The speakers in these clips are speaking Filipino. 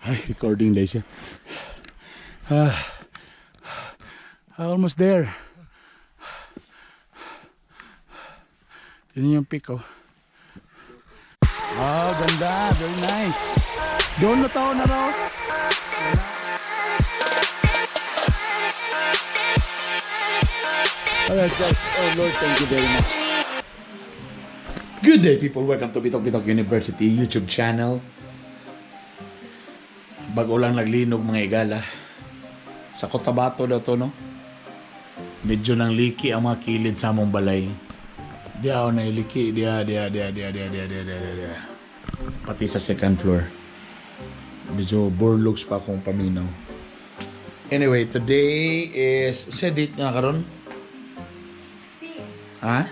Ay, recording day siya. Ah, almost there. Yun yung peak, oh. Oh, ganda. Very nice. Doon na tao na raw. Alright guys, oh Lord, thank you very much. Good day people, welcome to Bitok Bitok University YouTube channel. Bago lang naglinog mga igala. Sa Cotabato daw to, no? Medyo nang liki ang mga kilid sa among balay. Diyaw na iliki, dia. Pati sa second floor. Medyo borlogs pa akong paminaw. Anyway, today is, sa date nga karon? Ha?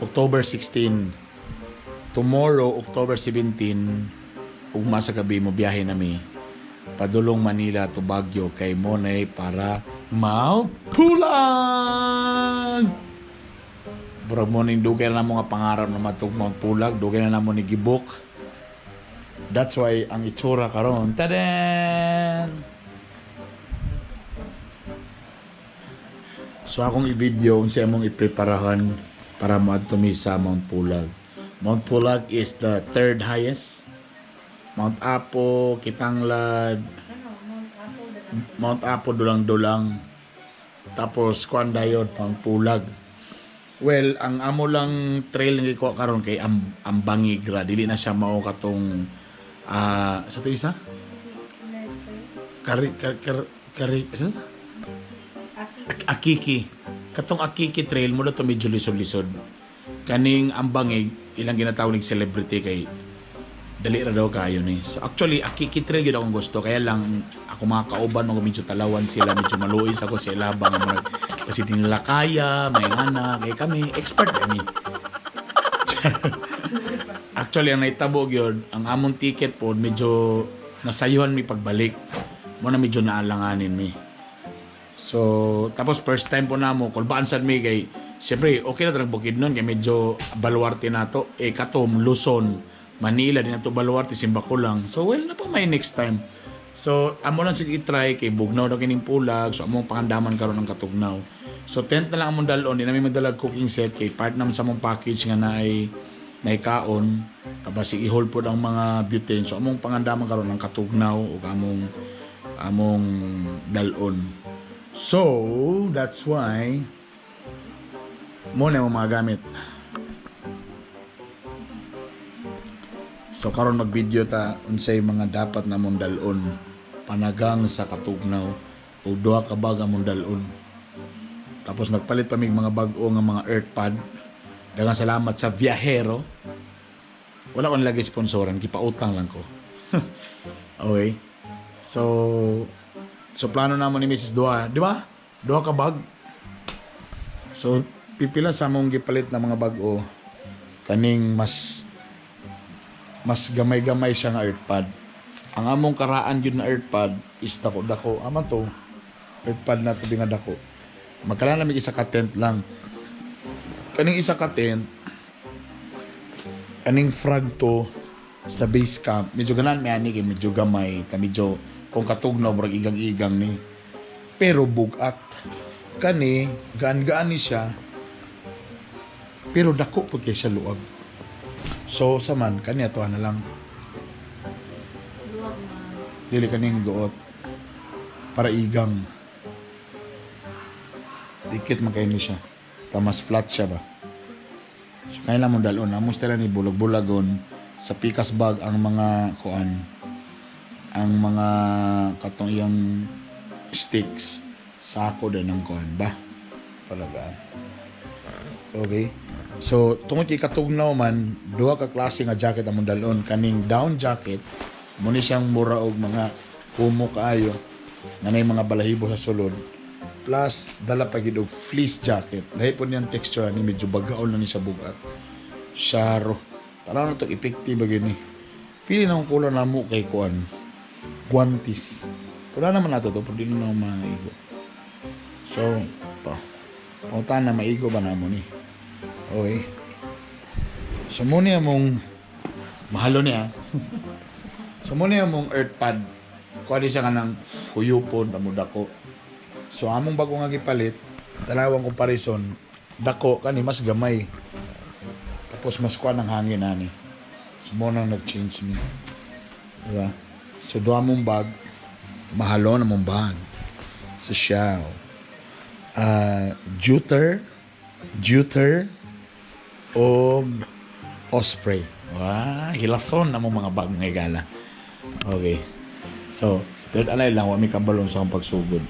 October 16. Tomorrow, October 17, ugma sa gabi mo biyahe nami padulong Manila to Baguio kay Monay para Mount Pulag. Burag mo ning dugay na mo nga pangarap na matug Mount Pulag, dugay na mo ni gibok. That's why ang itsura karon. Tadan! So akong i-video kung siya mong ipreparahan para maadto mi sa Mount Pulag. Mount Pulag is the third highest. Mount Apo, Kitanglad, Mount Apo dulang-dulang. Tapos kuan dayon Mount Pulag. Well, ang amo lang trail nga ko karon kay Ambangigra, dili na siya mao katong sa to isa? Kari isa? Akiki. Katong Akiki trail mo to medyo lisod-lisod. Kaning Ambangig ilang ginatawag ning celebrity kay dali ra daw kayo ni. So actually Akiki trail gyud akong gusto kaya lang ako mga kauban mga medyo talawan sila, medyo maluis ako sa ilabang kasi di nila kaya, may ngana, kay kami expert kami. Actually ang naitabo gyud ang among ticket po medyo nasayuhan mi pagbalik. Mo na medyo naalanganin mi. So, tapos first time po na mo, kulbaan sad mi kay, syempre, okay na tarang bukid nun, kay medyo baluarte na to. Katom, Luzon, Manila, din na to baluarte, Simbaco lang. So, well, na pa may next time. So, amo lang sige try kay Bugnaw daw kining Pulag, so among pangandaman karon ng Katugnaw. So, tent na lang among dalon, di namin magdalag cooking set, kay part naman sa among package nga naay kaon, tapos i-hold po ang mga butane. So, among pangandaman karon ng Katugnaw, o among dalon. So, that's why muna mo mga gamit. So, karon mag-video ta unsay mga dapat na mong dalon panagang sa Katugnaw o duha ka bag among dalon. Tapos nagpalit pa mig mga bag-o nga mga earth pad. Daghang salamat sa Viajero. Wala ko nilagay sponsoran, kipautang lang ko. Okay. So plano namo ni Mrs. Dua, di ba? Dua ka bag. So pipila sa mong gipalit na mga bag-o kaning mas gamay-gamay siya nga earthpad. Ang among karaan yun na earthpad is dako-dako. Ama to, earthpad na to nga dako. Magkala na may isa ka tent lang. Kaning isa ka tent, kaning frag to sa base camp. Medyo ganan may ani kay medyo gamay, medyo kung Katugnaw murag igang-igang ni. Pero bugat. Kani gaan-gaan ni siya. Pero dako pud kay siya luag. So saman kani ato na lang. Luwag na. Dili kaning duot para igang. Dikit man kay ni siya. Tamas flat siya ba. So kaya lang mo dalon, amo stela ni bulag-bulagon sa pikas bag ang mga kuan. Ang mga katong iyang sticks sako din ng kuan ba palaga. Okay, so tungod kay Katugnaw man duha ka klase nga jacket among dalon. Kaning down jacket mo ni siyang mura og mga kumo kaayo nga nay mga balahibo sa sulod, plus dala pa gid og fleece jacket. Lahi po niyang texture ni medyo bagaon lang ni sa bugat syaro para na to effective gini. Feeling ang kulo na mo kay kuan guantes. Wala naman nato to, pero di na maigo. So, pautan na maigo ba na mo ni? Okay. So, muna mong mahalo niya. So muna yung mong earth pad. Kuha di siya ka ng huyupon, tamudako. So among bago nga gipalit, dalawang comparison, dako kani mas gamay. Tapos mas kuha ng hangin ani. So muna nag-change ni. Diba? So duha mong bag, mahalo na mong bag. So siya. Juter, o Osprey. Wow, hilason na mong mga bag ng igala. Okay. So, third alay lang, wami kabalon sa akong pagsugod.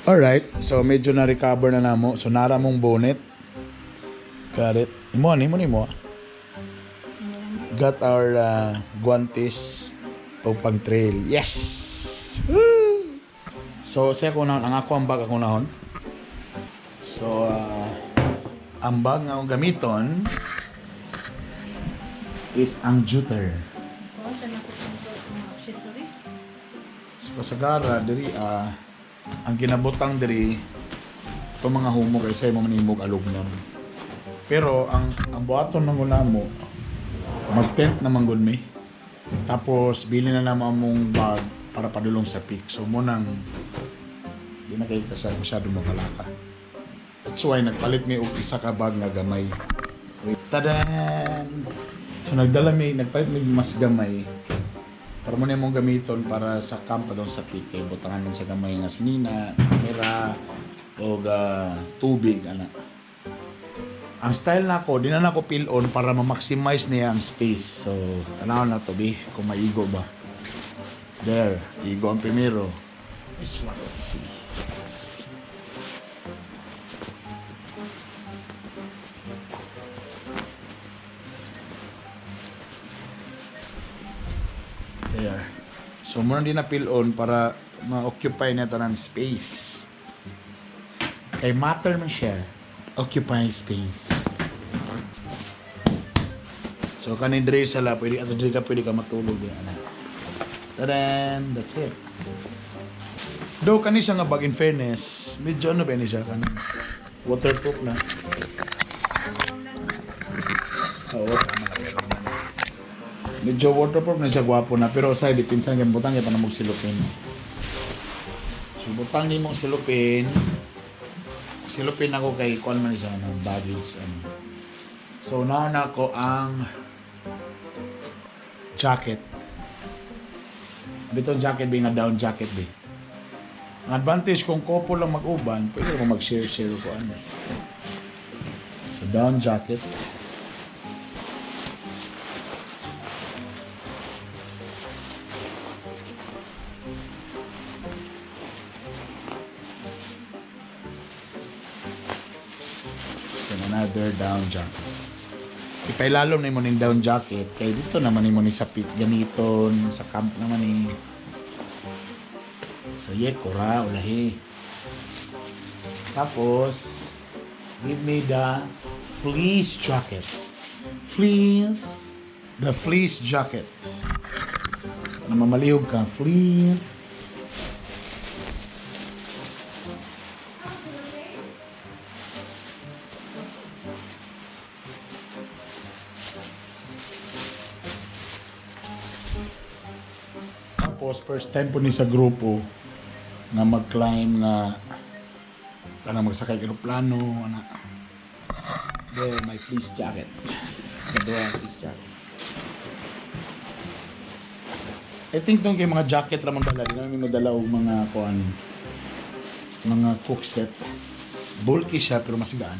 Alright, so medyo na-recover na namo. So, nara mong bonnet. Got it. Imo. Got our guantes o pang trail. Yes! Woo! So, siya ko na, ang ako ang bag ako nahon. So, ang bag nga akong gamiton is ang Juter. Oh, siya na ko mga accessories. Sa pasagara, diri ang ginabutang diri itong mga humog ay sa'yo mamanimog alugnan. Pero ang buhaton ng una mo, mag-tent na manggod mi. Tapos, bili na naman mong bag para padulong sa peak. So, munang di na kayo kasal masyado makalaka. That's why nagpalit mi og isa ka bag nga gamay. Tadan! So nagpalit mi mas gamay. Para mo na mong gamiton para sa camp doon sa peak. Kaya butangan lang sa gamay nga sinina, kamera, o tubig. Ana. Ang style na ko, di na ako pil-on para ma-maximize niya ang space. So, tanaw na to, kung maigo ba. There, igo ang primero. This one, let's see. There. So, muna din na pil-on para ma-occupy na ito ng space. Kay matter man siya, occupy space. So, kanin dre sala, pwede ka matulog yan. Tadan! That's it. Though, kanin siya nga bag in fairness, medyo ano ba siya? Waterproof na. Oo, tama. Medyo waterproof na siya, gwapo na. Pero sa dipinsan yung butang, yung panamog silupin. So, butang ni mong silupin. Silupin ako kay kuan man siya ng baggage. So, nauna ko ang jacket. Bitong jacket ba nga down jacket ba? Ang advantage kung couple lang mag-uban, pwede mo mag-share ko ano. So, down jacket. Another down jacket. Ipailalom na mo ng down jacket. Kaya dito naman mo ni sa pit gamiton. Sa camp naman ni. So ye, kura, ulahi. Tapos, give me the fleece jacket. Fleece. The fleece jacket. Na mamalihog ka. Fleece. Tapos, first time po ni sa grupo na mag-climb nga magsakay aeroplano. There, my fleece jacket. Kadua, fleece jacket. I think itong kayo mga jacket ramang dala. Di namin madala og mga cook set. Bulky siya pero mas gaan.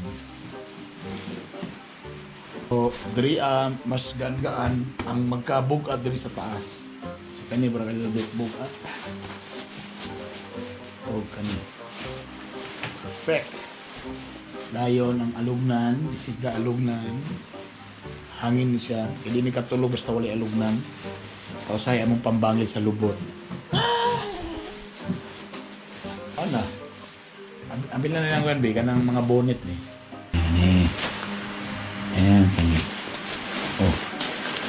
So, diri mas gaan ang magkabugat diri sa taas. Kani bara little bit bukat. Oh, kani. Perfect. Dayon ang alugnan. This is the alugnan. Hangin ni siya. Kaya di ni katulog basta wala alugnan. Tapos ay among pambangil sa lubot. Ano? Ambil na nilang ganbi kanang mga bonnet ni. Ayan. Ayan. Oh.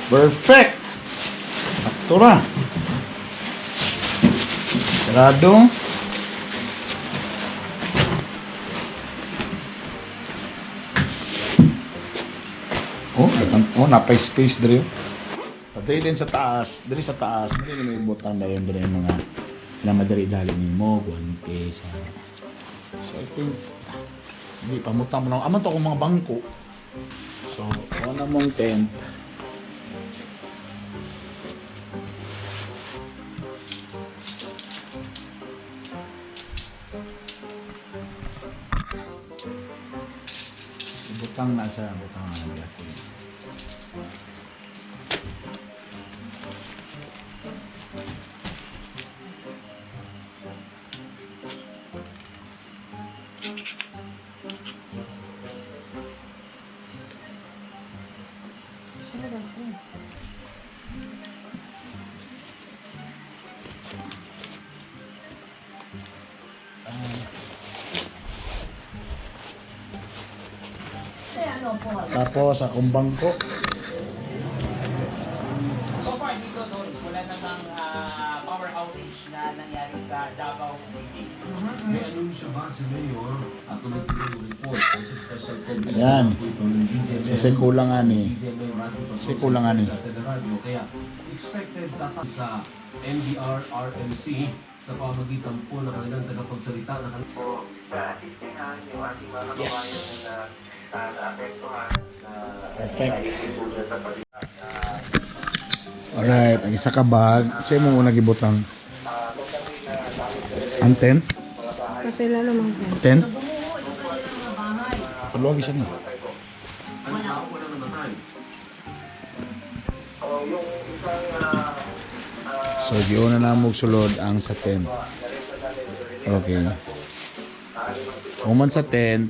Perfect! Sakto ra. Sarado. Oh, napay space dito. Dali din sa taas. Dali sa taas. Dali may butang na yun. Dali yung mga na madali-dali ni mo. Guante sa... So I think... Hindi, pamutang mo lang. Aman to akong mga bangko. So, kuha na mong tent. Butang na sa butang na natin. Sino ba siya? Tapos akong bangko. So far dito doon, wala namang power outage na nangyari sa Davao City. May anunsyo ba si Mayor at tuloy-tuloy report sa special commission Ayan. ng DZMM? Kasi kulang nga ni. DZMM Radyo Kasi kulang nga ni. Radyo. Kaya expected data sa NDR RMC sa pamagitan po ng kanilang tagapagsalita na po sa asistehan yung ating mga kababayan Yes. na naapektuhan na Perfect. naisip po dyan sa palitan Alright, ang isa ka bag. Siya mo muna gibutang. Ang 10? Kasi lalo mang 10? Paluwag isa niya. ano tao wala namatay. yung isang So, yun na lang sulod ang sa tent. Okay. Kuman sa tent.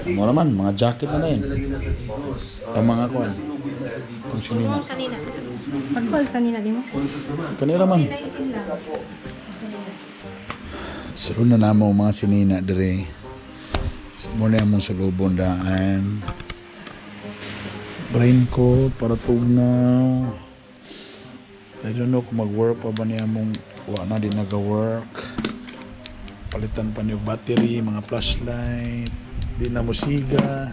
Mo naman, mga jacket na yun. Nalagyan na sa Digos. Ang mga kuwan. Sinugod na sa Digos. Kung sinina. sanina. Pag-call sanina di mo? Conscious naman. Kanira man. 19 lang. Sulod na namo mga sinina dire. Muna yung mong sulubon daan. Brain ko para tugnaw. I don't know kung mag-work pa ba niya mong wala na din nag-work. Palitan pa niyo battery, mga flashlight. Di na musiga.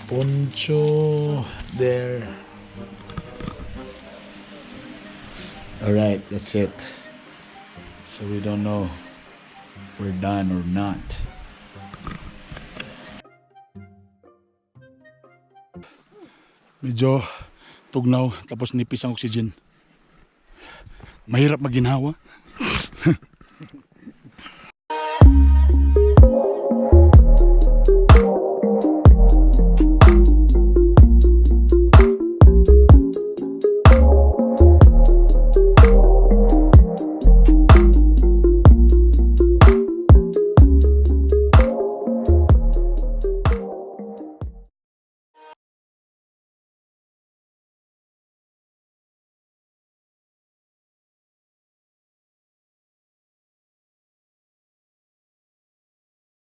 Poncho. There. Alright, that's it. So we don't know we're done or not. Medyo tugnaw tapos nipis ang oxygen. Mahirap maginhawa.